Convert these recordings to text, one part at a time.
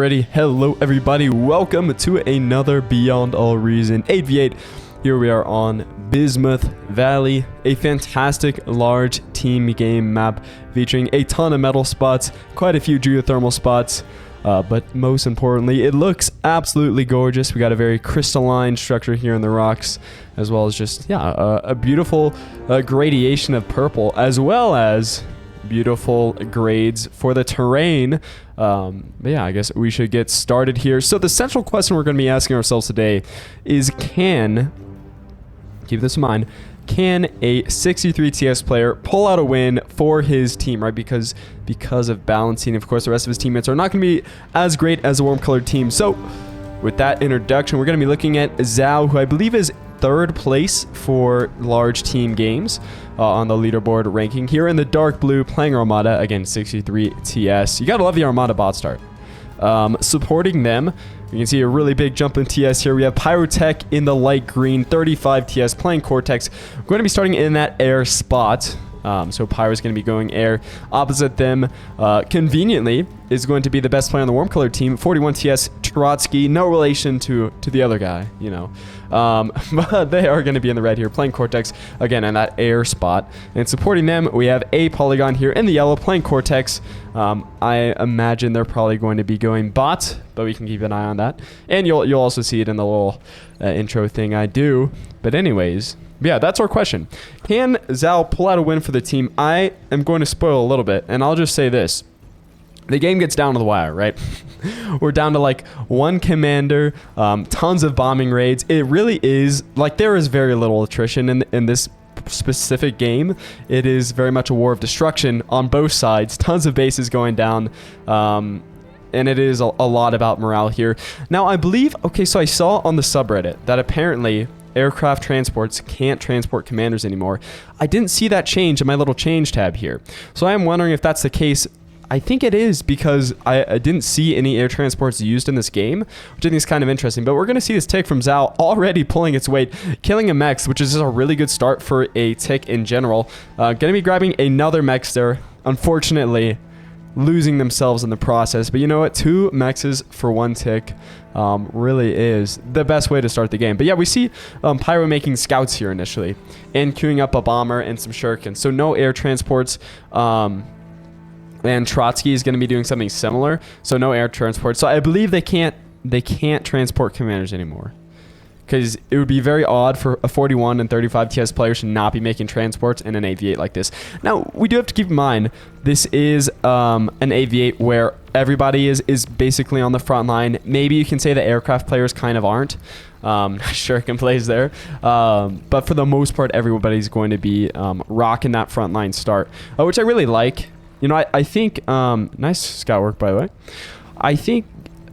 already. Hello everybody, welcome to another Beyond All Reason 8v8. Here we are on Bismuth Valley, a fantastic large team game map featuring a ton of metal spots, quite a few geothermal spots, but most importantly, it looks absolutely gorgeous. We got a very crystalline structure here in the rocks, as well as just, a beautiful gradation of purple, as well as beautiful grades for the terrain. But yeah, I guess we should get started here. So the central question we're going to be asking ourselves today is keep this in mind, can a 63 TS player pull out a win for his team, right? Because of balancing, of course, the rest of his teammates are not going to be as great as a warm-colored team. So with that introduction, we're going to be looking at Zhao, who I believe is third place for large team games on the leaderboard ranking here in the dark blue, playing Armada against 63 TS. You gotta love the Armada bot start. Supporting them, you can see a really big jump in TS here. We have Pyrotech in the light green, 35 TS, playing Cortex. We're going to be starting in that air spot. So Pyro's going to be going air. Opposite them, conveniently, is going to be the best player on the warm color team, 41 TS Trotsky. No relation to the other guy, you know. But they are going to be in the red here, playing Cortex, again, in that air spot. And supporting them, we have a Polygon here in the yellow, playing Cortex. I imagine they're probably going to be going bot, but we can keep an eye on that. And you'll also see it in the little intro thing I do. But anyways, yeah, that's our question. Can Zhao pull out a win for the team? I am going to spoil a little bit, and I'll just say this. The game gets down to the wire, right? We're down to like one commander, tons of bombing raids. It really is, like, there is very little attrition in this specific game. It is very much a war of destruction on both sides. Tons of bases going down. And it is a lot about morale here. Now, I believe, okay, so I saw on the subreddit that apparently aircraft transports can't transport commanders anymore. I didn't see that change in my little change tab here. So I am wondering if that's the case. I think it is, because I didn't see any air transports used in this game, which I think is kind of interesting. But we're going to see this tick from Zhao already pulling its weight, killing a mech, which is just a really good start for a tick in general. Going to be grabbing another mech there, unfortunately losing themselves in the process. But you know what? 2 mexes for 1 tick really is the best way to start the game. But yeah, we see Pyro making scouts here initially and queuing up a bomber and some shurikens. So no air transports. And Trotsky is going to be doing something similar. So no air transport. So I believe they can't transport commanders anymore, because it would be very odd for a 41 and 35 TS player to not be making transports in an AV8 like this. Now, we do have to keep in mind, this is an AV8 where everybody is basically on the front line. Maybe you can say the aircraft players kind of aren't. Shuriken plays there. But for the most part, everybody's going to be rocking that front line start, which I really like. You know, I think, nice scout work, by the way. I think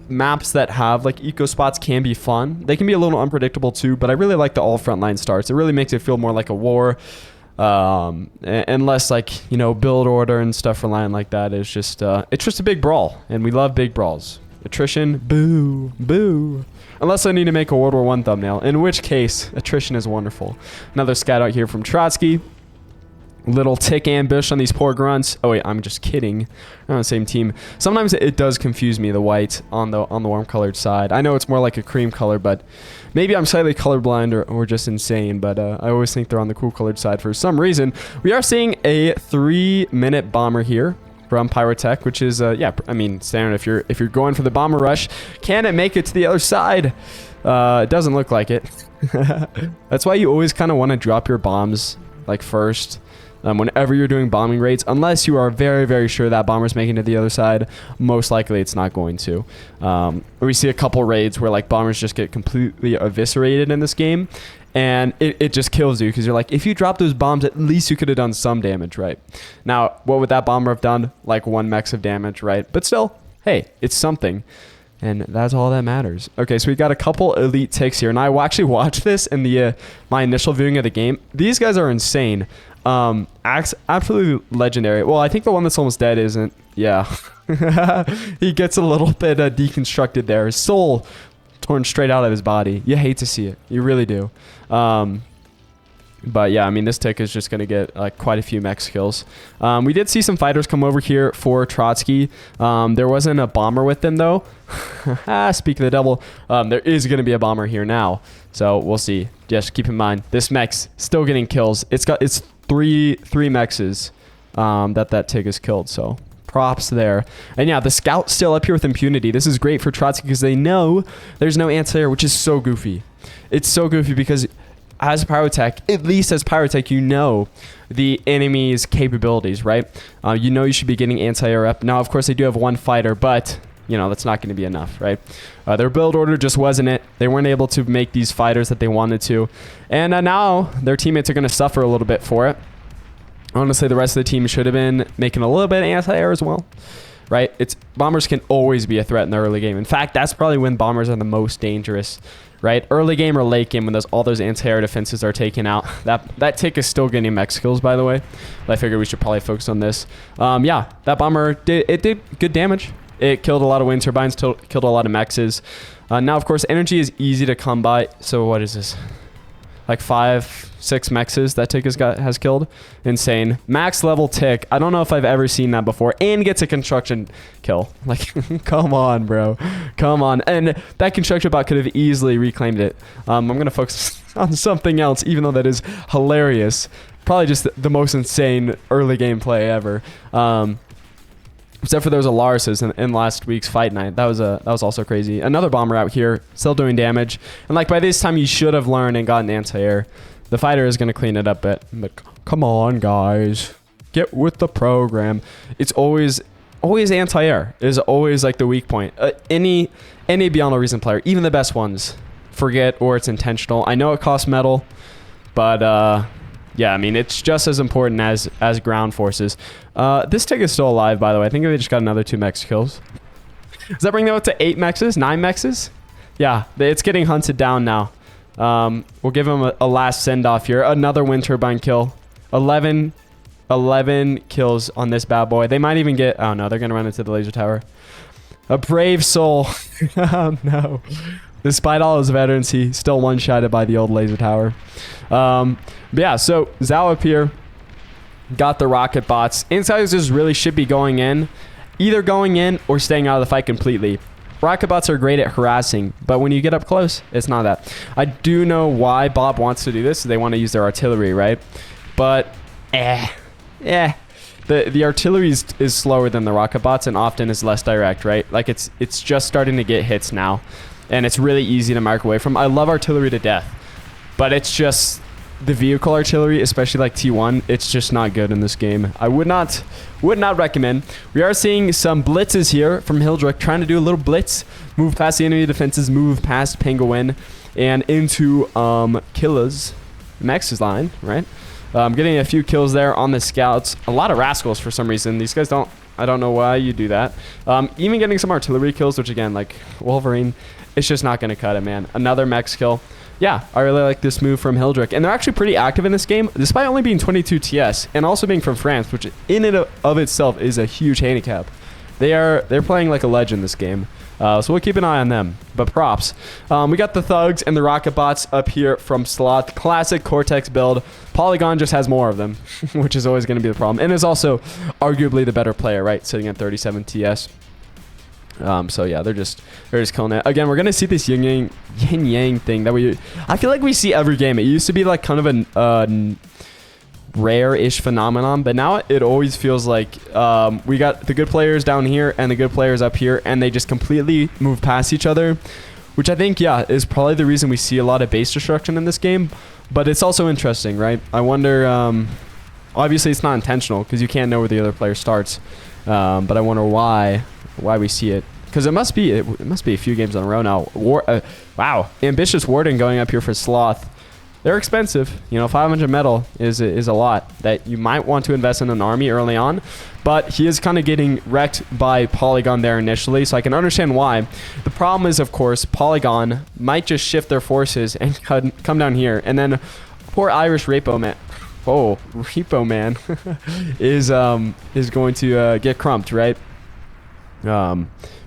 maps that have like eco spots can be fun. They can be a little unpredictable too, but I really like the all frontline starts. It really makes it feel more like a war, and less like, you know, build order and stuff relying like that. It's just a big brawl, and we love big brawls. Attrition, boo, boo. Unless I need to make a World War I thumbnail, in which case attrition is wonderful. Another scout out here from Trotsky. Little tick ambush on these poor grunts. Oh wait, I'm just kidding. We're on the same team. Sometimes it does confuse me, the white on the warm colored side. I know it's more like a cream color, but maybe I'm slightly colorblind or just insane. But I always think they're on the cool colored side for some reason. We are seeing a 3-minute bomber here from Pyrotech, which is yeah, I mean, standard. If you're going for the bomber rush, can it make it to the other side? It doesn't look like it. That's why you always kind of want to drop your bombs like first. Whenever you're doing bombing raids, unless you are very, very sure that bomber's making it to the other side, most likely it's not going to. We see a couple raids where like bombers just get completely eviscerated in this game, and it just kills you, because you're like, if you drop those bombs, at least you could have done some damage, right? Now, what would that bomber have done? Like 1 mex of damage, right? But still, hey, it's something. And that's all that matters. Okay, so we got a couple elite ticks here, and I actually watched this in the my initial viewing of the game. These guys are insane. Absolutely legendary. Well, I think the one that's almost dead isn't. Yeah. He gets a little bit deconstructed there. His soul torn straight out of his body. You hate to see it. You really do. But yeah, I mean, this tick is just going to get like quite a few mech kills. We did see some fighters come over here for Trotsky. There wasn't a bomber with them though. Speak of the devil, there is going to be a bomber here now. So we'll see. Just keep in mind, this mech's still getting kills. It's three mechs that tick has killed. So props there. And yeah, the scout's still up here with impunity. This is great for Trotsky because they know there's no anti-air, which is so goofy. It's so goofy because as Pyrotech, at least as Pyrotech, you know the enemy's capabilities, right? You know you should be getting anti-air up. Now, of course, they do have one fighter, but, you know, that's not going to be enough, right? Their build order just wasn't it. They weren't able to make these fighters that they wanted to. And now their teammates are going to suffer a little bit for it. Honestly, the rest of the team should have been making a little bit of anti-air as well, right? Bombers can always be a threat in the early game. In fact, that's probably when bombers are the most dangerous, right? Early game or late game when all those anti-air defenses are taken out. That tick is still getting mech skills, by the way. But I figured we should probably focus on this. Yeah, that bomber did good damage. It killed a lot of wind turbines, killed a lot of mechs. Now, of course, energy is easy to come by. So what is this? Like 5-6 mechs that tick has killed. Insane. Max level tick. I don't know if I've ever seen that before. And gets a construction kill. Like, come on, bro. Come on. And that construction bot could have easily reclaimed it. I'm going to focus on something else, even though that is hilarious. Probably just the most insane early game play ever. Except for those Alaris's in last week's fight night. That was also crazy. Another bomber out here, still doing damage. And like by this time, you should have learned and gotten anti-air. The fighter is going to clean it up a bit. But come on, guys. Get with the program. It's always anti-air. Is always like the weak point. Any Beyond No Reason player, even the best ones, forget or it's intentional. I know it costs metal, but yeah, I mean, it's just as important as ground forces. This tick is still alive, by the way. I think they just got another 2 mech kills. Does that bring them up to 8 mechs? 9 mechs? Yeah, it's getting hunted down now. We'll give him a last send-off here. Another wind turbine kill. 11 kills on this bad boy. They might even get... Oh, no, they're going to run into the laser tower. A brave soul. Oh, no. Despite all his veterans, he still one-shotted by the old laser tower. But yeah, so Zhao up here got the rocket bots. Insiders really should be going in, either going in or staying out of the fight completely. Rocket bots are great at harassing, but when you get up close, it's not that. I do know why Bob wants to do this. They want to use their artillery, right? But, the artillery is slower than the rocket bots and often is less direct, right? Like it's just starting to get hits now, and it's really easy to mark away from. I love artillery to death, but it's just the vehicle artillery, especially like T1, it's just not good in this game. I would not recommend. We are seeing some blitzes here from Hildrek, trying to do a little blitz, move past the enemy defenses, move past Penguin and into Killa's Max's line, right? Getting a few kills there on the scouts. A lot of rascals for some reason. These guys I don't know why you do that. Even getting some artillery kills, which again, like Wolverine, it's just not going to cut it, man. Another Max kill. Yeah, I really like this move from Hildrek. And they're actually pretty active in this game, despite only being 22 TS, and also being from France, which in and of itself is a huge handicap. They're playing like a legend this game. So we'll keep an eye on them. But props. We got the Thugs and the Rocket Bots up here from Sloth. Classic Cortex build. Polygon just has more of them, which is always going to be the problem. And is also arguably the better player, right? Sitting at 37 TS. So yeah, they're just killing it. Again, we're gonna see this yin yang thing that I feel like we see every game. It used to be like kind of a rare-ish phenomenon, but now it always feels like we got the good players down here and the good players up here, and they just completely move past each other, which I think, yeah, is probably the reason we see a lot of base destruction in this game. But it's also interesting, right? I wonder. Obviously, it's not intentional because you can't know where the other player starts. But I wonder why we see it, because it must be a few games in a row now. Wow, Ambitious Warden going up here for Sloth. They're expensive. You know, 500 metal is a lot that you might want to invest in an army early on, but he is kind of getting wrecked by Polygon there initially, so I can understand why. The problem is, of course, Polygon might just shift their forces and come down here, and then poor Irish Repo Man. Oh, Repo Man is going to get crumped, right?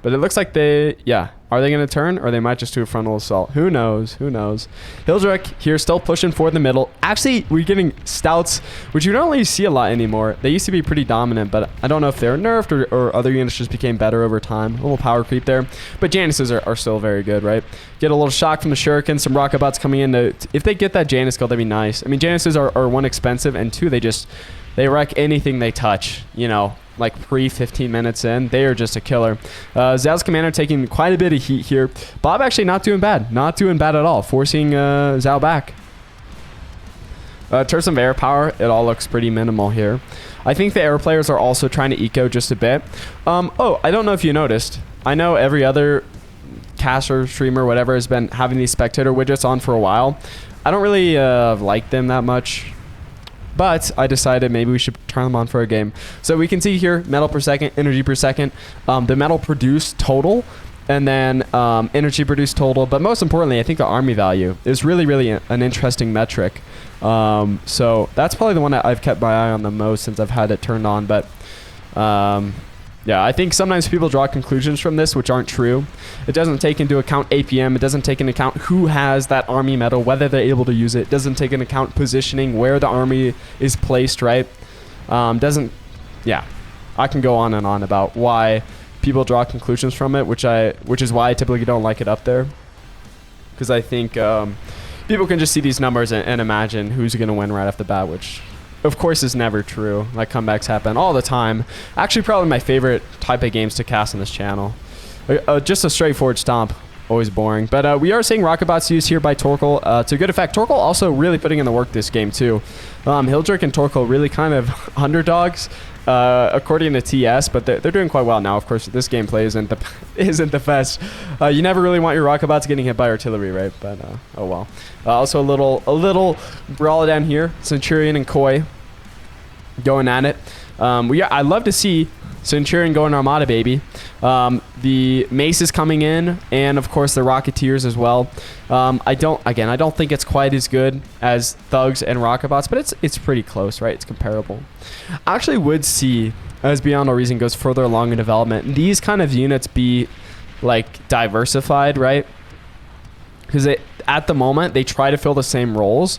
But it looks like they, yeah. Are they going to turn, or they might just do a frontal assault? Who knows? Who knows? Hildrek here still pushing for the middle. Actually, we're getting stouts, which you don't really see a lot anymore. They used to be pretty dominant, but I don't know if they were nerfed or other units just became better over time. A little power creep there. But Janices are still very good, right? Get a little shock from the Shuriken. Some rocket bots coming in. If they get that Janus kill, that'd be nice. I mean, Janices are one, expensive, and two, they wreck anything they touch, you know. Like pre-15 minutes in, they are just a killer. Zhao's commander taking quite a bit of heat here. Bob actually not doing bad. Not doing bad at all. Forcing Zhao back. In terms of air power, it all looks pretty minimal here. I think the air players are also trying to eco just a bit. Oh, I don't know if you noticed. I know every other caster, streamer, whatever, has been having these spectator widgets on for a while. I don't really like them that much. But I decided maybe we should turn them on for a game. So we can see here, metal per second, energy per second, the metal produced total, and then energy produced total. But most importantly, I think the army value is really, really an interesting metric. So that's probably the one that I've kept my eye on the most since I've had it turned on. But yeah, I think sometimes people draw conclusions from this which aren't true. It doesn't take into account APM. It doesn't take into account who has that army medal, whether they're able to use it. It doesn't take into account positioning, where the army is placed, right? Yeah, I can go on and on about why people draw conclusions from it, which is why I typically don't like it up there. Because I think people can just see these numbers and imagine who's going to win right off the bat, which of course is never true. Like, comebacks happen all the time. Actually, probably my favorite type of games to cast on this channel. Just a straightforward stomp. Always boring. But we are seeing rocket bots used here by Torkoal to good effect. Torkoal also really putting in the work this game too. Hildrek and Torkoal really kind of underdogs according to TS, but they're doing quite well now. Of course, this gameplay isn't the best. You never really want your rocket bots getting hit by artillery, right? But oh well. Also a little brawl down here. Centurion and Koi going at it. I love to see Centurion going Armada, baby. The Mace is coming in, and of course the Rocketeers as well. I don't think it's quite as good as Thugs and Rocket Bots, but it's pretty close, right? It's comparable. I actually would see, as Beyond No Reason goes further along in development, these kind of units be like diversified, right? Because at the moment they try to fill the same roles,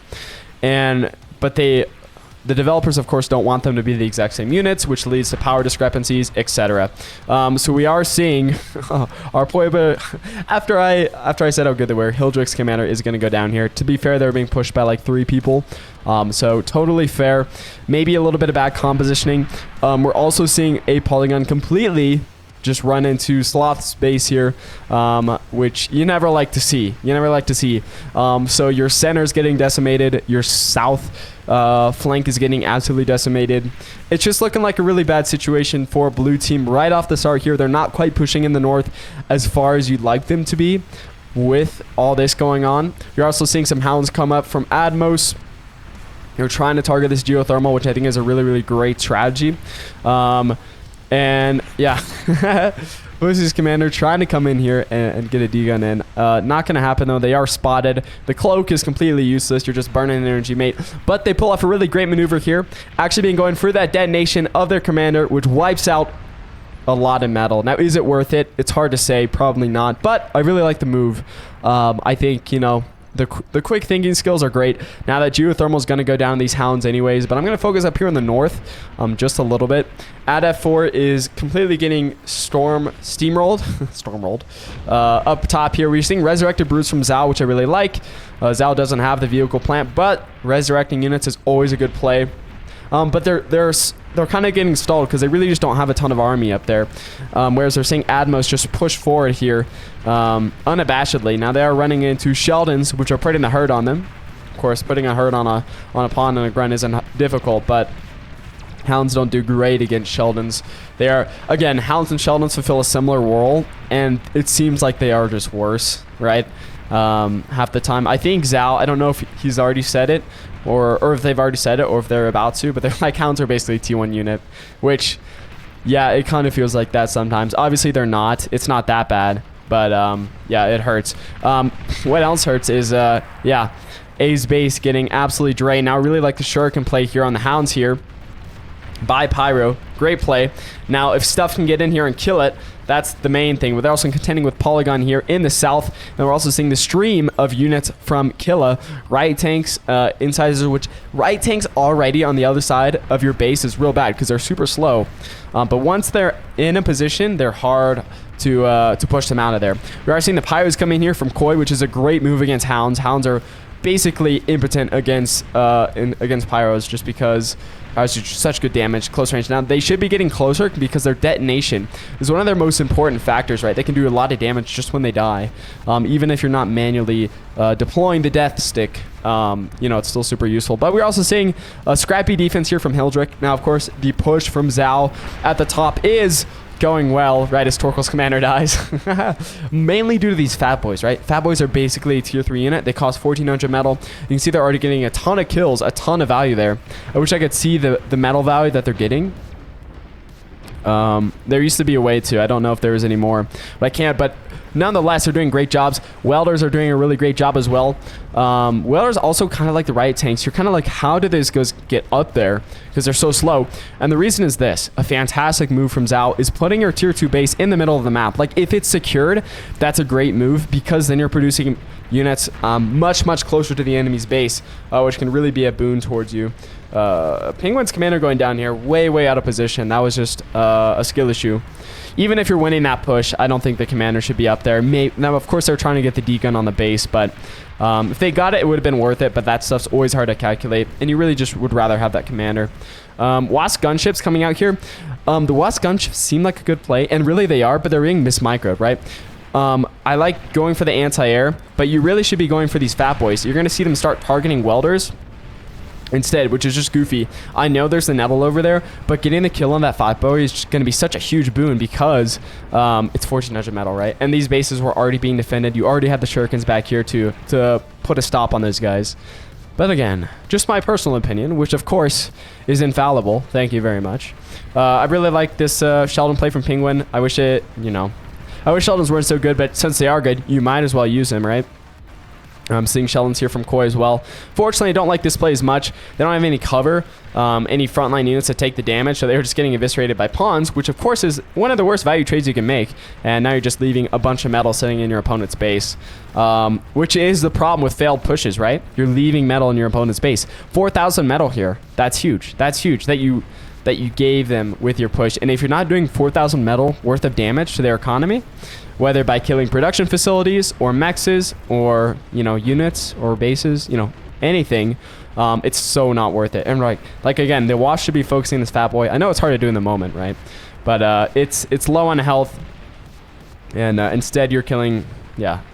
but the developers, of course, don't want them to be the exact same units, which leads to power discrepancies, etc. So we are seeing our Poiba. After I said how good they were, Hildrek's commander is going to go down here. To be fair, they were being pushed by like 3 people. So totally fair. Maybe a little bit of bad compositioning. We're also seeing a Polygon completely just run into Sloth's base here, which you never like to see. So your center is getting decimated. Your south flank is getting absolutely decimated. It's just looking like a really bad situation for blue team right off the start here. They're not quite pushing in the north as far as you'd like them to be with all this going on. You're also seeing some hounds come up from Admos. You're trying to target this geothermal, which I think is a really, really great strategy. And yeah, Lucy's commander trying to come in here and get a D-gun in. Not going to happen, though. They are spotted. The cloak is completely useless. You're just burning an energy mate. But they pull off a really great maneuver here. Actually being going for that detonation of their commander, which wipes out a lot of metal. Now, is it worth it? It's hard to say. Probably not. But I really like the move. I think, you know, the quick thinking skills are great. Now that geothermal is going to go down these hounds anyways, but I'm going to focus up here in the north just a little bit. Ad F4 is completely getting steamrolled. Up top here, we're seeing Resurrected Brutes from Zhao, which I really like. Zhao doesn't have the vehicle plant, but resurrecting units is always a good play. But they're kind of getting stalled because they really just don't have a ton of army up there. Whereas they're seeing Admos just push forward here unabashedly. Now they are running into Sheldons, which are putting a hurt on them. Of course, putting a hurt on a pawn and a grunt isn't difficult, but Hounds don't do great against Sheldons. They are, again, Hounds and Sheldons fulfill a similar role, and it seems like they are just worse, right? Half the time. I think Zhao, I don't know if he's already said it, or if they've already said it, or if they're about to, but they're like, Hounds are basically a T1 unit, which, yeah, it kind of feels like that sometimes. Obviously, they're not. It's not that bad, but, yeah, it hurts. What else hurts is, yeah, A's base getting absolutely drained. Now, I really like the Shuriken play here on the Hounds here. by Pyro. Great play. Now, if stuff can get in here and kill it, that's the main thing. But they're also contending with Polygon here in the south. And we're also seeing the stream of units from Killa. Riot tanks, incisors, which riot tanks already on the other side of your base is real bad because they're super slow. But once they're in a position, they're hard to push them out of there. We are seeing the Pyros come in here from Koi, which is a great move against Hounds. Hounds are basically impotent against Pyros just because Pyros do such good damage, close range. Now, they should be getting closer because their detonation is one of their most important factors, right? They can do a lot of damage just when they die. Even if you're not manually deploying the death stick, you know, it's still super useful. But we're also seeing a scrappy defense here from Hildrick. Now, of course, the push from Zhao at the top is going well right as Torkoal's commander dies. Mainly due to these fat boys, right? Fat boys are basically a tier 3 unit. They cost 1400 metal. You can see they're already getting a ton of kills, a ton of value there. I wish I could see the metal value that they're getting. There used to be a way to. I don't know if there is any more, but I can't. But nonetheless, they're doing great jobs. Welders are doing a really great job as well. Welders also kind of like the riot tanks. You're kind of like, how do these guys get up there? Because they're so slow. And the reason is this. A fantastic move from Zhao is putting your tier 2 base in the middle of the map. Like, if it's secured, that's a great move because then you're producing units much, much closer to the enemy's base, which can really be a boon towards you. Penguin's commander going down here, way out of position. That was just a skill issue. Even if you're winning that push, I don't think the commander should be up there. Now, of course, they're trying to get the D-gun on the base, but if they got it, it would have been worth it, but that stuff's always hard to calculate, and you really just would rather have that commander. Wasp gunships coming out here. The Wasp gunships seem like a good play, and really they are, but they're being mismicroed, right? I like going for the anti-air, but you really should be going for these fat boys. You're going to see them start targeting welders instead, which is just goofy. I know there's the Neville over there, but getting the kill on that fat boy is just going to be such a huge boon because it's 1400 metal, right? And these bases were already being defended. You already had the shurikens back here to put a stop on those guys. But again, just my personal opinion, which of course is infallible. Thank you very much. I really like this Sheldon play from Penguin. I wish Sheldons weren't so good, but since they are good, you might as well use them, right? I'm seeing Sheldons here from Koi as well. Fortunately, I don't like this play as much. They don't have any cover, any frontline units to take the damage, so they're just getting eviscerated by pawns, which of course is one of the worst value trades you can make. And now you're just leaving a bunch of metal sitting in your opponent's base, which is the problem with failed pushes, right? You're leaving metal in your opponent's base. 4,000 metal here. That's huge. That's huge that you gave them with your push. And if you're not doing 4,000 metal worth of damage to their economy, whether by killing production facilities or mexes or, you know, units or bases, you know, anything, it's so not worth it. And like again, the Wasp should be focusing this fat boy. I know it's hard to do in the moment, right? But it's low on health, and instead you're killing,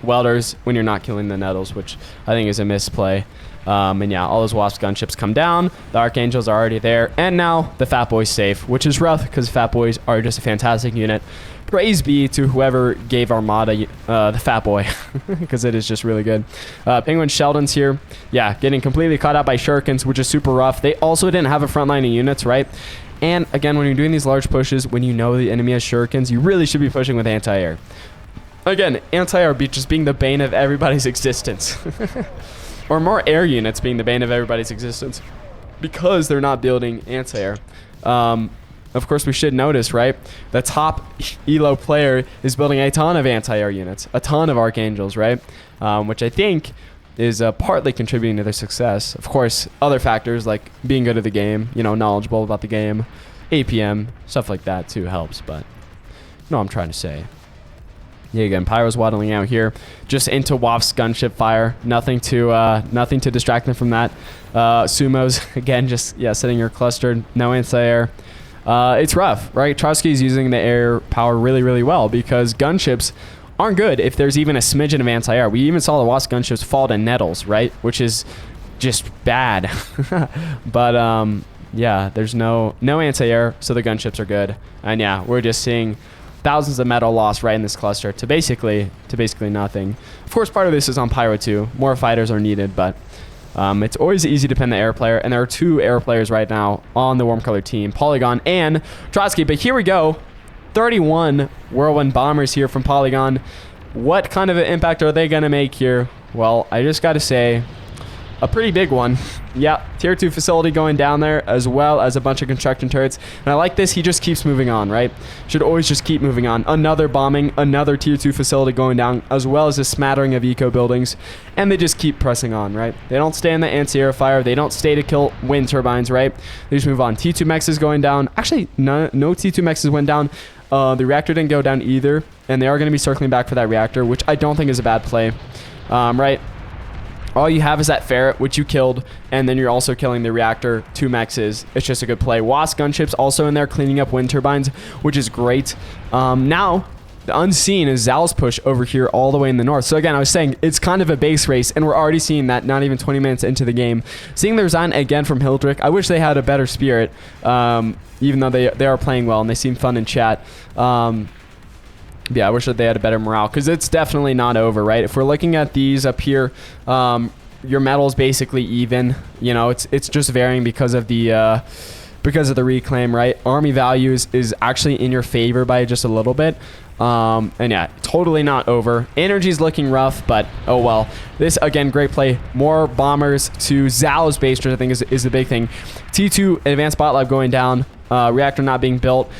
welders when you're not killing the nettles, which I think is a misplay. And yeah, all those Wasp gunships come down. The Archangels are already there, and now the fat boy's safe, which is rough because fat boys are just a fantastic unit. Praise be to whoever gave Armada the fat boy, because it is just really good. Penguin Sheldon's here. Yeah, getting completely caught out by shurikens, which is super rough. They also didn't have a front line of units, right? And again, when you're doing these large pushes, when you know the enemy has shurikens, you really should be pushing with anti-air. Again, anti-air just being the bane of everybody's existence. Or more air units being the bane of everybody's existence, because they're not building anti-air. Of course, we should notice, right? The top ELO player is building a ton of anti-air units, a ton of Archangels, right? Which I think is partly contributing to their success. Of course, other factors like being good at the game, you know, knowledgeable about the game, APM, stuff like that too helps, but you know what I'm trying to say. Yeah, again, Pyro's waddling out here, just into Wasp's gunship fire. Nothing to distract them from that. Sumos, again, just, sitting here clustered. No anti-air. It's rough, right? Trotsky's using the air power really, really well because gunships aren't good if there's even a smidgen of anti-air. We even saw the Wasp gunships fall to nettles, right? Which is just bad. But, yeah, there's no anti-air, so the gunships are good. And, yeah, we're just seeing thousands of metal lost right in this cluster to basically nothing. Of course, part of this is on Pyro too. More fighters are needed, but it's always easy to pin the air player, and there are two air players right now on the warm color team, Polygon and Trotsky. But here we go, 31 Whirlwind Bombers here from Polygon. What kind of an impact are they going to make here? Well, I just got to say, a pretty big one. Yeah, tier 2 facility going down there, as well as a bunch of construction turrets. And I like this. He just keeps moving on, right? Should always just keep moving on. Another bombing, another tier 2 facility going down, as well as a smattering of eco buildings. And they just keep pressing on, right? They don't stay in the anti-air fire. They don't stay to kill wind turbines, right? They just move on. T2 mechs is going down. Actually, no T2 mechs went down. The reactor didn't go down either. And they are going to be circling back for that reactor, which I don't think is a bad play, right? All you have is that ferret, which you killed, and then you're also killing the reactor. 2 mechs is. It's just a good play. Wasp gunships also in there cleaning up wind turbines, which is great. Now, the unseen is Zal's push over here all the way in the north. So again, I was saying it's kind of a base race, and we're already seeing that not even 20 minutes into the game. Seeing the resign again from Hildrick. I wish they had a better spirit, even though they are playing well and they seem fun in chat. Yeah, I wish that they had a better morale, because it's definitely not over, right? If we're looking at these up here, your metal's basically even. You know, it's just varying because of the reclaim, right? Army values is actually in your favor by just a little bit. And yeah, totally not over. Energy's looking rough, but oh well. This, again, great play. More bombers to Zal's base, which I think is the big thing. T2 advanced bot lab going down. Reactor not being built.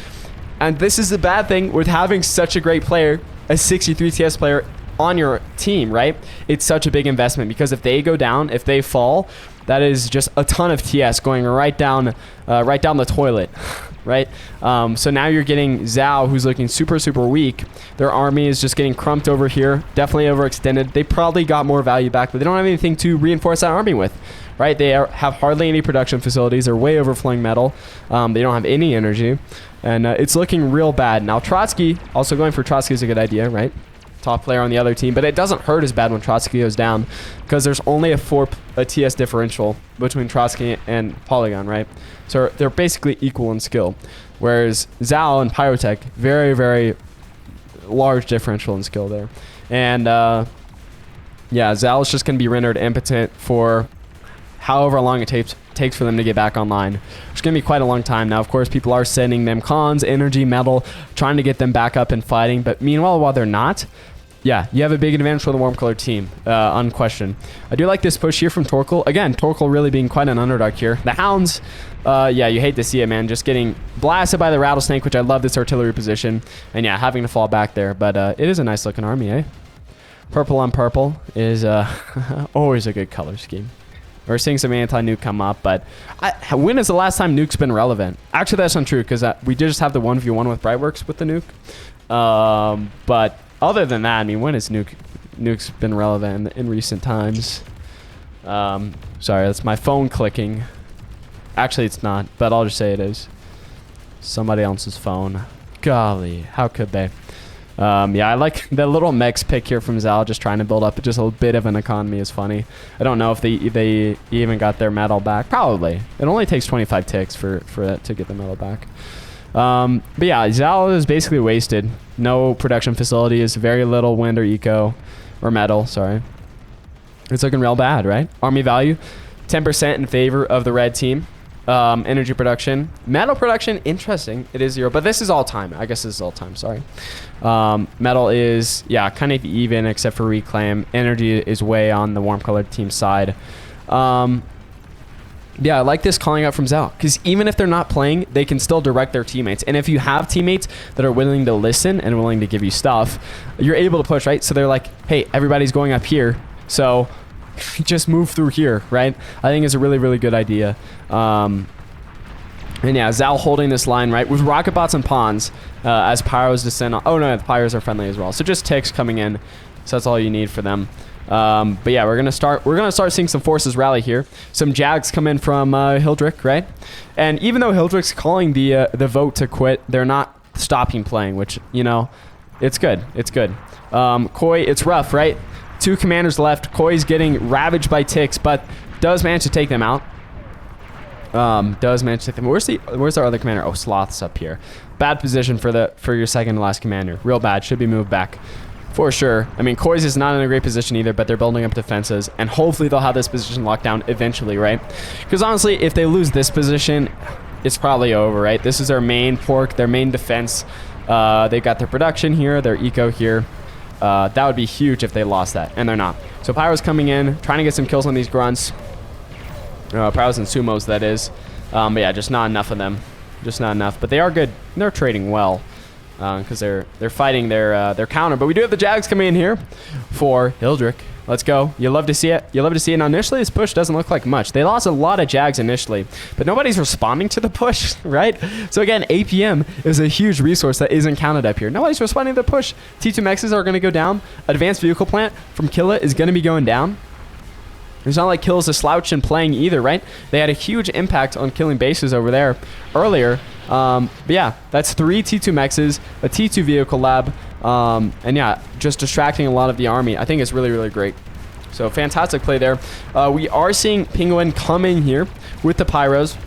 And this is the bad thing with having such a great player, a 63 TS player on your team, right? It's such a big investment, because if they go down, if they fall, that is just a ton of TS going right down the toilet, right? So now you're getting Zao, who's looking super, super weak. Their army is just getting crumped over here, definitely overextended. They probably got more value back, but they don't have anything to reinforce that army with, right? They have hardly any production facilities. They're way overflowing metal. They don't have any energy. And it's looking real bad. Now, Trotsky, also going for Trotsky is a good idea, right? Top player on the other team. But it doesn't hurt as bad when Trotsky goes down, because there's only a TS differential between Trotsky and Polygon, right? So they're basically equal in skill. Whereas Zal and Pyrotech, very, very large differential in skill there. And yeah, Zal is just going to be rendered impotent for however long it takes for them to get back online. It's going to be quite a long time. Now, of course, people are sending them cons, energy, metal, trying to get them back up and fighting. But meanwhile, while they're not, yeah, you have a big advantage for the warm color team, unquestioned. I do like this push here from Torkel. Again, Torkel really being quite an underdog here. The Hounds, yeah, you hate to see it, man. Just getting blasted by the Rattlesnake, which I love this artillery position. And yeah, having to fall back there. But it is a nice looking army, eh? Purple on purple is always a good color scheme. We're seeing some anti-nuke come up, but when is the last time nuke's been relevant? Actually, that's not true, because we did just have the 1v1 with Brightworks with the nuke. But other than that, I mean, when has nuke's been relevant in recent times? Sorry, that's my phone clicking. Actually, it's not, but I'll just say it is. Somebody else's phone. Golly, how could they? Yeah, I like the little mechs pick here from Zal, just trying to build up just a bit of an economy is funny. I don't know if they even got their metal back. Probably. It only takes 25 ticks for it to get the metal back. But yeah, Zal is basically wasted. No production facilities, very little wind or eco, or metal, sorry. It's looking real bad, right? Army value, 10% in favor of the red team. Energy production, metal production, interesting. It is 0, but this is all time. I guess this is all time. Sorry. Metal is, yeah, kind of even except for reclaim. Energy is way on the warm colored team side. Yeah, I like this calling out from Zal, because even if they're not playing, they can still direct their teammates. And if you have teammates that are willing to listen and willing to give you stuff, you're able to push, right? So they're like, hey, everybody's going up here, so just move through here, right? I think it's a really, really good idea. And yeah, Zal holding this line, right, with rocket bots and pawns as pyros descend on. Oh no, the pyros are friendly as well. So just ticks coming in. So that's all you need for them. But yeah, we're gonna start seeing some forces rally here. Some Jags come in from Hildrick, right? And even though Hildrick's calling the vote to quit, they're not stopping playing, which, you know, it's good. It's good. Koi, it's rough, right? 2 commanders left. Koi's getting ravaged by ticks, but does manage to take them out. Does manage to take them. Where's our other commander? Oh, Sloth's up here. Bad position for your second to last commander. Real bad. Should be moved back for sure. I mean, Koi's is not in a great position either, but they're building up defenses, and hopefully they'll have this position locked down eventually, right? Because honestly, if they lose this position, it's probably over, right? This is their main pork, their main defense. They've got their production here, their eco here. That would be huge if they lost that, and they're not. So So Pyro's coming in, trying to get some kills on these grunts. Pyros and Sumos, that is. But yeah, just not enough of them. Just not enough. But they are good. They're trading well. Because they're fighting their counter. But we do have the Jags coming in here for Hildrick. Let's go. You love to see it. You love to see it. Now, initially, this push doesn't look like much. They lost a lot of Jags initially, but nobody's responding to the push, right? So, again, APM is a huge resource that isn't counted up here. Nobody's responding to the push. T2 Mexes are going to go down. Advanced Vehicle Plant from Killa is going to be going down. It's not like Killa's a slouch in playing either, right? They had a huge impact on killing bases over there earlier. But yeah, that's 3 T2 Mexes, a T2 Vehicle Lab, and yeah, just distracting a lot of the army. I think it's really, really great. So fantastic play there. We are seeing Penguin come in here with the Pyros,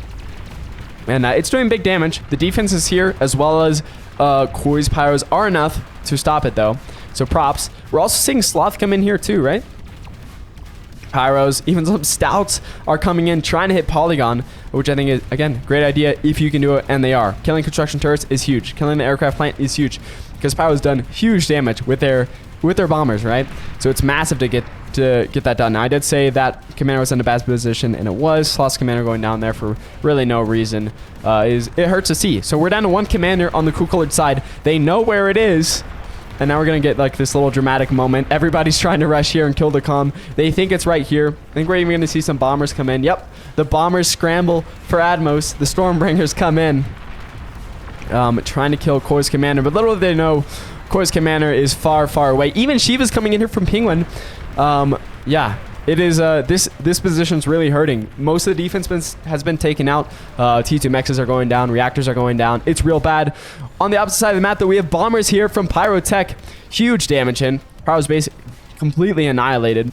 and it's doing big damage. The defense is here, as well as Koi's Pyros are enough to stop it, though. So props. We're also seeing Sloth come in here too, right? Pyros, even some Stouts are coming in trying to hit Polygon, which I think is, again, great idea if you can do it, and they are. Killing construction turrets is huge. Killing the aircraft plant is huge because Pyro's done huge damage with their bombers, right? So it's massive to get that done. Now, I did say that commander was in a bad position, and it was. Sloth's commander going down there for really no reason. It hurts to see. So we're down to 1 commander on the cool-colored side. They know where it is. And now we're going to get like this little dramatic moment. Everybody's trying to rush here and kill the comm. They think it's right here. I think we're even going to see some bombers come in. Yep. The bombers scramble for Atmos. The Stormbringers come in. Trying to kill Koi's commander. But little do they know, Koi's commander is far, far away. Even Shiva's coming in here from Penguin. Yeah. It is, this position's really hurting. Most of the defense has been taken out. T2 Mexes are going down. Reactors are going down. It's real bad. On the opposite side of the map, though, we have bombers here from Pyrotech. Huge damage in. Pyro's base completely annihilated.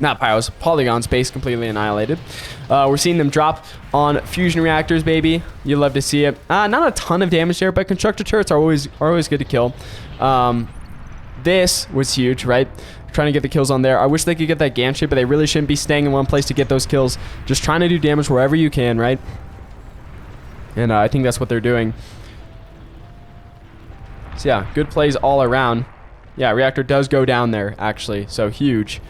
Not Pyro's. Polygon's base completely annihilated. We're seeing them drop on fusion reactors, baby. You love to see it. Not a ton of damage there, but constructor turrets are always good to kill. This was huge, right? Trying to get the kills on there. I wish they could get that gantry, but they really shouldn't be staying in one place to get those kills. Just trying to do damage wherever you can, right? And I think that's what they're doing. So yeah, good plays all around. Yeah, reactor does go down there, actually. So huge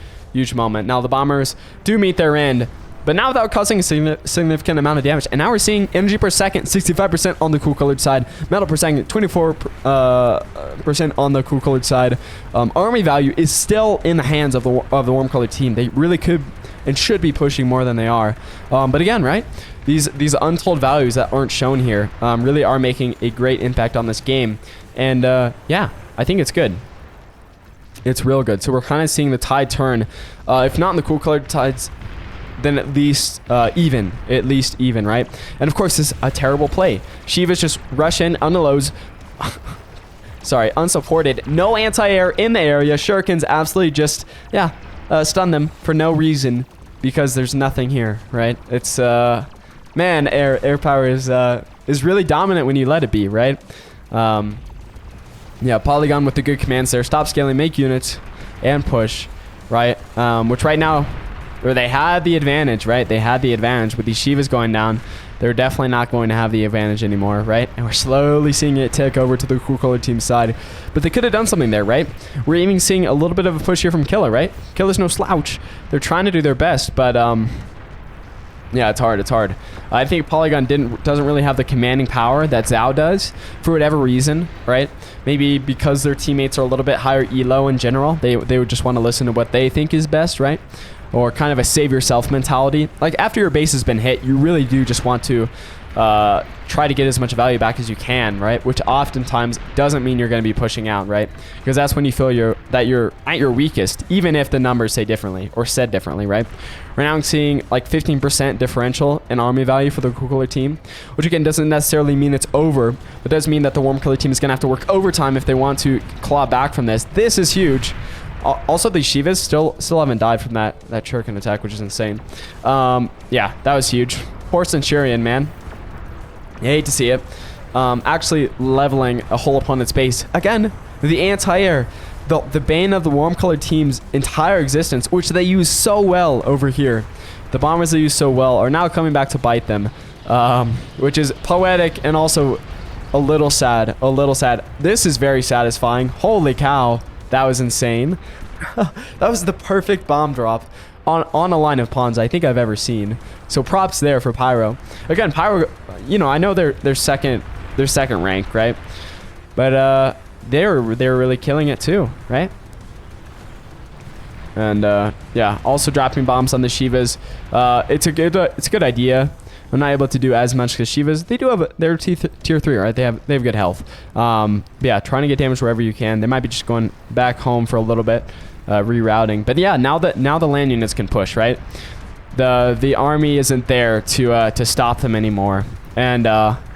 moment. Now the bombers do meet their end, but now without causing a significant amount of damage. And now we're seeing energy per second, 65% on the cool-colored side. Metal per second, 24% on the cool-colored side. Army value is still in the hands of the warm-colored team. They really could and should be pushing more than they are. But again, right? These untold values that aren't shown here really are making a great impact on this game. And yeah, I think it's good. It's real good. So we're kind of seeing the tide turn. If not in the cool-colored tides, then at least even, right? And of course, this is a terrible play. Shiva's just rush in on the lows. Sorry, unsupported. No anti-air in the area. Shurikens absolutely just, yeah, stun them for no reason because there's nothing here, right? It's, man, air power is really dominant when you let it be, right? Yeah, Polygon with the good commands there. Stop scaling, make units, and push, right? Which right now, or they had the advantage, right? They had the advantage. With these Shivas going down, they're definitely not going to have the advantage anymore, right? And we're slowly seeing it tick over to the cool-colored team side. But they could have done something there, right? We're even seeing a little bit of a push here from Killa, right? Killa's no slouch. They're trying to do their best, but yeah, it's hard. I think Polygon doesn't really have the commanding power that Zhao does for whatever reason, right? Maybe because their teammates are a little bit higher elo in general. They would just want to listen to what they think is best, right? Or kind of a save yourself mentality. Like after your base has been hit, you really do just want to try to get as much value back as you can, right? Which oftentimes doesn't mean you're going to be pushing out, right? Because that's when you feel that you're at your weakest, even if the numbers say differently or said differently, right? Right now I'm seeing like 15% differential in army value for the cool color team, which again doesn't necessarily mean it's over, but does mean that the warm color team is going to have to work overtime if they want to claw back from this. This is huge. Also, the Shivas still haven't died from that Shuriken attack, which is insane. Yeah, that was huge. Poor Centurion, man. You hate to see it. Actually leveling a whole opponent's base. Again, the anti-air. The bane of the warm-colored team's entire existence, which they use so well over here. The bombers they use so well are now coming back to bite them, which is poetic and also a little sad. This is very satisfying. Holy cow. That was insane. That was the perfect bomb drop on a line of pawns I think I've ever seen. So props there for Pyro. Again, Pyro, you know, I know they're second rank, right? But they're really killing it too, right? And yeah, also dropping bombs on the Shivas. It's a good idea. I'm not able to do as much because Shivas, they're tier 3, right? They have good health. Yeah, trying to get damage wherever you can. They might be just going back home for a little bit, rerouting. But yeah, now the land units can push, right? The army isn't there to stop them anymore, and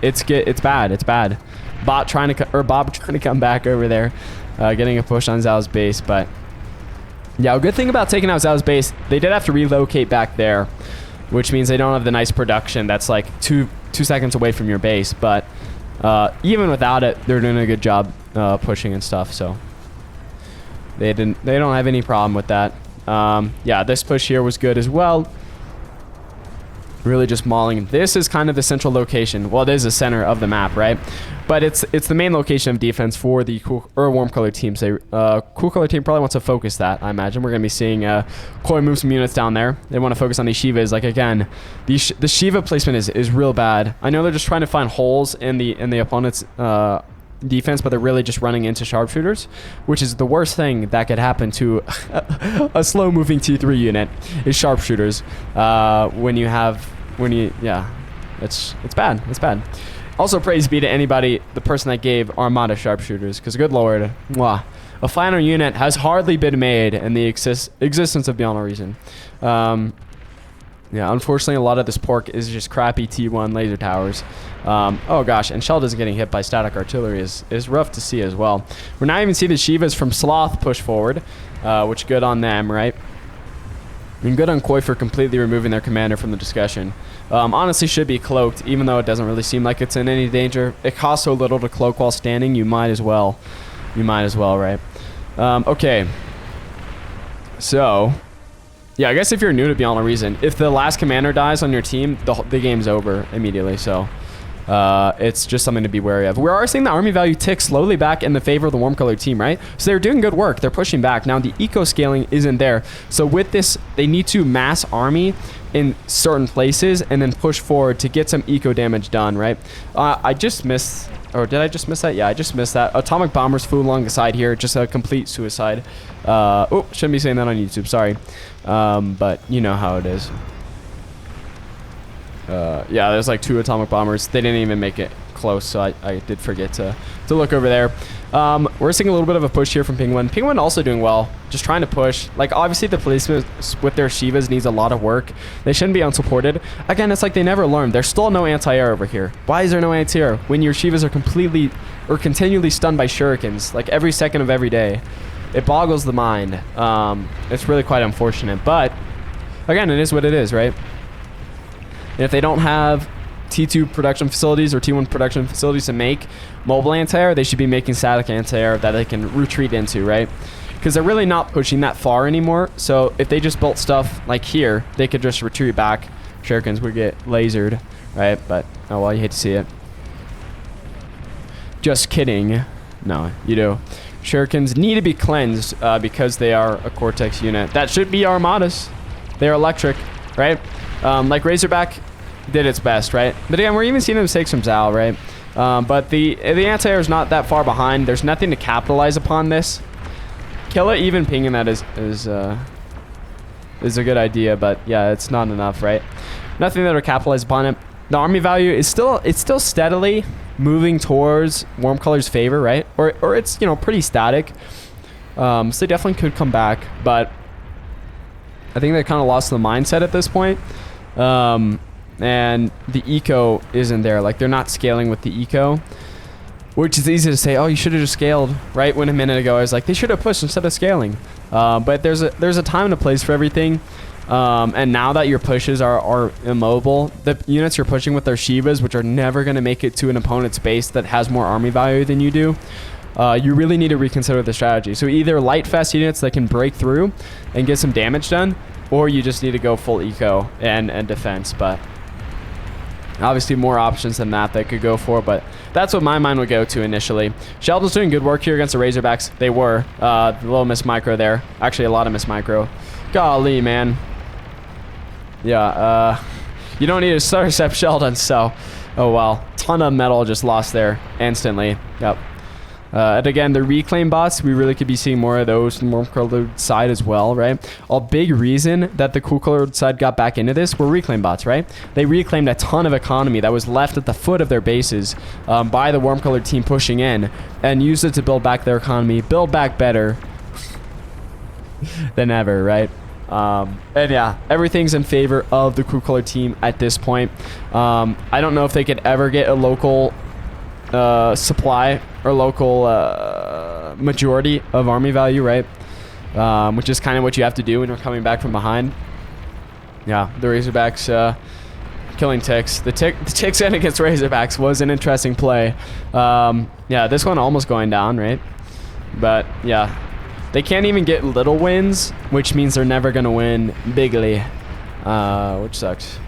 it's bad. It's bad. Bob trying to come back over there, getting a push on Zhao's base. But yeah, a good thing about taking out Zhao's base, they did have to relocate back there, which means they don't have the nice production that's like two seconds away from your base. But even without it, they're doing a good job pushing and stuff. So they don't have any problem with that. Yeah, this push here was good as well. Really just mauling. This is kind of the central location. Well, it is the center of the map, right? But it's the main location of defense for the cool or warm color teams. Cool color team probably wants to focus that. I imagine we're gonna be seeing Koi move some units down there. They want to focus on these Shivas. Like again, the Shiva placement is real bad. I know they're just trying to find holes in the opponent's defense, but they're really just running into sharpshooters, which is the worst thing that could happen to a slow moving T3 unit is sharpshooters. Yeah, it's bad. Also, praise be to the person that gave Armada sharpshooters, because good lord, a final unit has hardly been made in the existence of Beyond a Reason. Yeah, unfortunately, a lot of this pork is just crappy T1 laser towers. Oh gosh, and Shell doesn't getting hit by static artillery is rough to see as well. We're not even see the Shivas from Sloth push forward, which good on them, right? And good on Koi for completely removing their commander from the discussion. Honestly, should be cloaked, even though it doesn't really seem like it's in any danger. It costs so little to cloak while standing. You might as well, right? Okay. So, yeah, I guess if you're new to Beyond a Reason, if the last commander dies on your team, the game's over immediately. So, it's just something to be wary of. We are seeing the army value tick slowly back in the favor of the warm colored team, right? So they're doing good work. They're pushing back. Now the eco scaling isn't there. So with this, they need to mass army in certain places and then push forward to get some eco damage done, right? I just missed, or did I just miss that? Yeah, I just missed that. Atomic bombers flew along the side here. Just a complete suicide. Oh, shouldn't be saying that on YouTube. Sorry. But you know how it is. Yeah, there's like 2 atomic bombers. They didn't even make it close, so I did forget to look over there. We're seeing a little bit of a push here from Penguin. Penguin also doing well, just trying to push. Like, obviously the placement with their Shivas needs a lot of work. They shouldn't be unsupported. Again, it's like they never learned. There's still no anti-air over here. Why is there no anti-air when your Shivas are completely or continually stunned by shurikens, like every second of every day? It boggles the mind. It's really quite unfortunate, but again, it is what it is, right? And if they don't have T2 production facilities or T1 production facilities to make mobile anti-air, they should be making static anti-air that they can retreat into, right? Because they're really not pushing that far anymore. So if they just built stuff like here, they could just retreat back. Shurikens would get lasered, right? But, oh well, you hate to see it. Just kidding. No, you do. Shurikens need to be cleansed because they are a Cortex unit. That should be Armadas. They're electric, right? Like Razorback did its best, right? But again, we're even seeing mistakes from Zhao, right? But the anti-air is not that far behind. There's nothing to capitalize upon this. Kill it, even pinging that is a good idea, but yeah, it's not enough, right? Nothing that will capitalize upon it. The army value is still steadily moving towards Warm Color's favor, right? Or it's, you know, pretty static. So they definitely could come back, but I think they kind of lost the mindset at this point. And the eco isn't there. Like, they're not scaling with the eco, which is easy to say, oh, you should have just scaled, right? When a minute ago I was like, they should have pushed instead of scaling. But there's a time and a place for everything. And now that your pushes are immobile, the units you're pushing with their Shivas, which are never going to make it to an opponent's base that has more army value than you do, you really need to reconsider the strategy. So either light fast units that can break through and get some damage done, or you just need to go full eco and defense. But Obviously, more options than that they could go for, but that's what my mind would go to initially. Sheldon's doing good work here against the Razorbacks. They were. A little miss micro there. Actually, a lot of miss micro. Golly, man. Yeah, you don't need to intercept Sheldon, so... Oh, well. Ton of metal just lost there instantly. Yep. And again, the reclaim bots, we really could be seeing more of those from the warm colored side as well, right? A big reason that the cool colored side got back into this were reclaim bots, right? They reclaimed a ton of economy that was left at the foot of their bases by the warm colored team pushing in, and used it to build back their economy, build back better than ever, right? And yeah, everything's in favor of the cool colored team at this point. I don't know if they could ever get a local supply or local majority of army value, right? Which is kind of what you have to do when you're coming back from behind. Yeah, the Razorbacks killing ticks. The ticks in against Razorbacks was an interesting play. Yeah, this one almost going down, right? But yeah, they can't even get little wins, which means they're never going to win bigly, which sucks.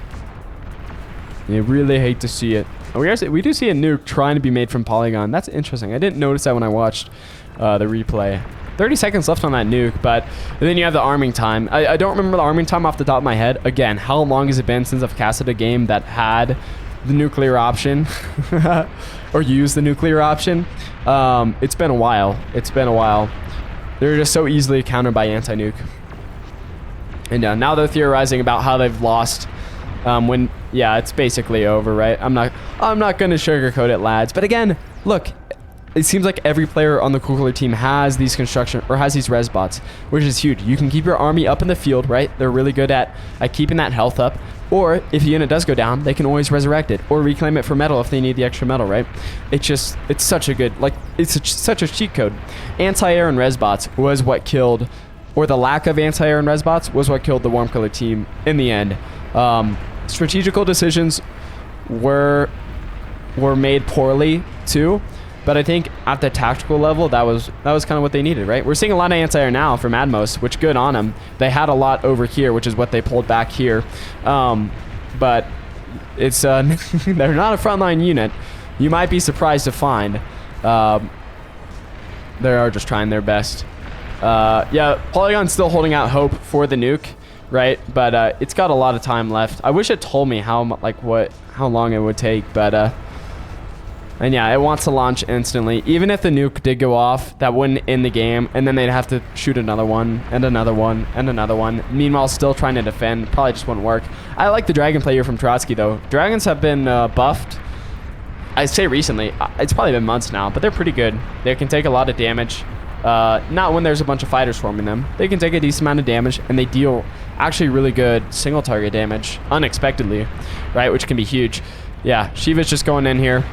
You really hate to see it. We do see a nuke trying to be made from Polygon. That's interesting. I didn't notice that when I watched the replay. 30 seconds left on that nuke, but then you have the arming time. I don't remember the arming time off the top of my head. Again, how long has it been since I've casted a game that had the nuclear option or used the nuclear option? It's been a while. It's been a while. They're just so easily countered by anti-nuke. And now they're theorizing about how they've lost when, yeah, it's basically over, right? I'm not going to sugarcoat it, lads. But again, look, it seems like every player on the cool colored team has these construction or has these res bots, which is huge. You can keep your army up in the field, right? They're really good at keeping that health up. Or if the unit does go down, they can always resurrect it or reclaim it for metal if they need the extra metal, right? It's such a good, like, such a cheat code. Anti-air and res bots was what killed, or the lack of anti-air and res bots was what killed the warm colored team in the end. Strategical decisions were made poorly too, but I think at the tactical level that was kind of what they needed, right? We're seeing a lot of anti-air now from Atmos, which good on them. They had a lot over here, which is what they pulled back here, but it's they're not a frontline unit. You might be surprised to find they are just trying their best. Yeah, Polygon's still holding out hope for the nuke, right? But it's got a lot of time left. I wish it told me how long it would take, but and yeah, it wants to launch instantly. Even if the nuke did go off, that wouldn't end the game, and then they'd have to shoot another one and another one and another one. Meanwhile, still trying to defend. Probably just wouldn't work. I like the dragon player from Trotsky though. Dragons have been buffed. I say recently. It's probably been months now, but they're pretty good. They can take a lot of damage. Not when there's a bunch of fighters swarming them. They can take a decent amount of damage, and they deal actually really good single target damage unexpectedly, right? Which can be huge. Yeah, Shiva's just going in here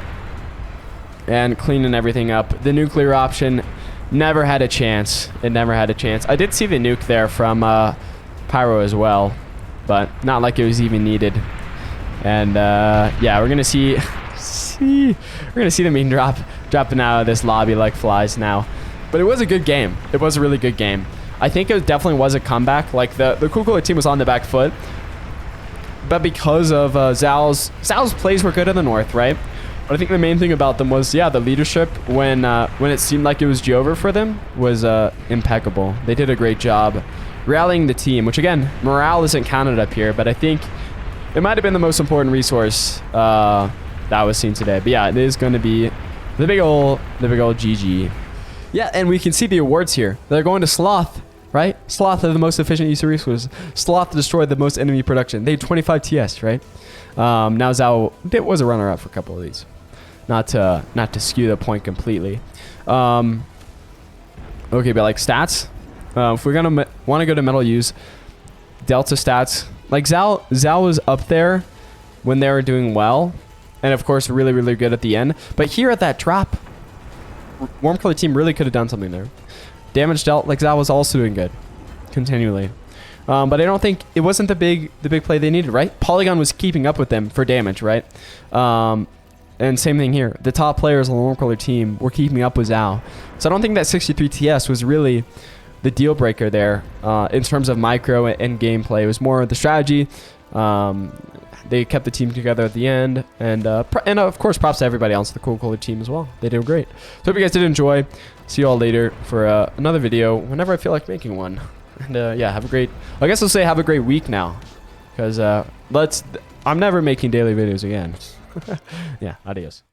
and cleaning everything up. The nuclear option never had a chance. It never had a chance. I did see the nuke there from Pyro as well, but not like it was even needed. And yeah, we're gonna see we're gonna see the mean dropping out of this lobby like flies now. But it was a good game. It was a really good game. I think it definitely was a comeback. Like the cool colored team was on the back foot, but because of Zal's plays were good in the north, right? But I think the main thing about them was, yeah, the leadership when it seemed like it was over for them was impeccable. They did a great job rallying the team, which again, morale isn't counted up here, but I think it might have been the most important resource that was seen today. But yeah, it is going to be the big old GG. Yeah, and we can see the awards here. They're going to Sloth, right? Sloth are the most efficient use of resources. Sloth destroyed the most enemy production. They had 25 TS, right? Now Zhao was a runner-up for a couple of these. Not to skew the point completely. Okay, but like stats, if we're gonna want to go to metal use, Delta stats, like Zhao was up there when they were doing well, and of course really, really good at the end. But here at that drop, warm color team really could have done something there. Damage dealt, like Zhao was also doing good, continually. But I don't think it wasn't the big play they needed, right? Polygon was keeping up with them for damage, right? And same thing here. The top players on the warm color team were keeping up with Zhao. So I don't think that 63 TS was really the deal breaker there in terms of micro and gameplay. It was more the strategy, they kept the team together at the end. And of course, props to everybody else, the Cool Cooler team as well. They did great. So hope you guys did enjoy. See you all later for another video whenever I feel like making one. And yeah, have a great, I guess I'll say have a great week now. Because I'm never making daily videos again. Yeah, adios.